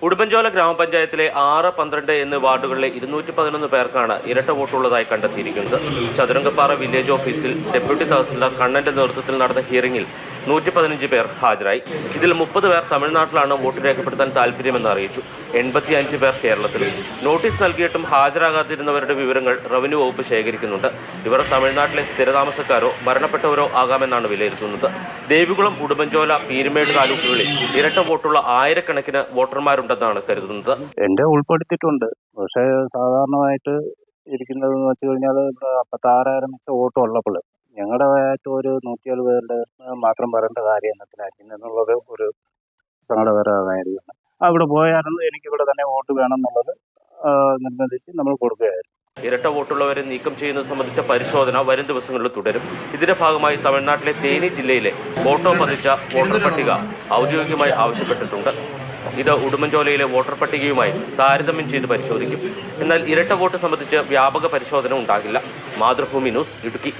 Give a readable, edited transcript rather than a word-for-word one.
ഉടുമ്പൻചോല ഗ്രാമപഞ്ചായത്തിലെ 6, 12 എന്നീ വാർഡുകളിലെ 211 പേർക്കാണ് ഇരട്ട വോട്ടുള്ളതായി കണ്ടെത്തിയിരിക്കുന്നത്. ചതുരംഗപ്പാറ വില്ലേജ് ഓഫീസിൽ ഡെപ്യൂട്ടി തഹസിൽദാർ കണ്ണന്റെ നേതൃത്വത്തിൽ നടന്ന ഹിയറിംഗിൽ 115 പേർ ഹാജരായി. ഇതിൽ 30 പേർ തമിഴ്നാട്ടിലാണ് വോട്ട് രേഖപ്പെടുത്താൻ താൽപര്യമെന്ന് അറിയിച്ചു. 85 പേർ കേരളത്തിലും. നോട്ടീസ് നൽകിയിട്ടും ഹാജരാകാതിരുന്നവരുടെ വിവരങ്ങൾ റവന്യൂ വകുപ്പ് ശേഖരിക്കുന്നുണ്ട്. ഇവർ തമിഴ്നാട്ടിലെ സ്ഥിരതാമസക്കാരോ മരണപ്പെട്ടവരോ ആകാമെന്നാണ് വിലയിരുത്തുന്നത്. ദേവികുളം, ഉടുമ്പൻചോല, പീരുമേട് താലൂക്കുകളിൽ ഇരട്ട വോട്ടുള്ള ആയിരക്കണക്കിന് വോട്ടർമാരുണ്ടെന്നാണ് കരുതുന്നത്. എന്റെ ഉൾപ്പെടുത്തിയിട്ടുണ്ട്. പക്ഷേ സാധാരണമായിട്ട് ഇരിക്കുന്നതെന്ന് വെച്ച് കഴിഞ്ഞാൽ ഇവിടെ 56,000 വോട്ട് ഉള്ളപ്പോൾ ഞങ്ങളുടെ ആയിട്ട് ഒരു 107 പേരുടെ മാത്രം വരേണ്ട കാര്യം എന്നതിനായിരിക്കും എന്നുള്ളത് ഒരു സങ്കടകരമായിരിക്കും. അവിടെ പോയായിരുന്നു എനിക്കിവിടെ തന്നെ വോട്ട് വേണം എന്നുള്ളത് നിർബന്ധിച്ച് നമ്മൾ കൊടുക്കുകയായിരുന്നു. ഇരട്ട വോട്ടുള്ളവരെ നീക്കം ചെയ്യുന്നത് സംബന്ധിച്ച പരിശോധന വരും ദിവസങ്ങളിൽ തുടരും. ഇതിന്റെ ഭാഗമായി തമിഴ്നാട്ടിലെ തേനി ജില്ലയിലെ ഫോട്ടോ പതിച്ച വോട്ടർ പട്ടിക ഔദ്യോഗികമായി ആവശ്യപ്പെട്ടിട്ടുണ്ട്. ഇത് ഉടുമ്പൻചോലയിലെ വോട്ടർ പട്ടികയുമായി താരതമ്യം ചെയ്ത് പരിശോധിക്കും. എന്നാൽ ഇരട്ട വോട്ട് സംബന്ധിച്ച് വ്യാപക പരിശോധന ഉണ്ടാകില്ല. മാതൃഭൂമി ന്യൂസ്, ഇടുക്കി.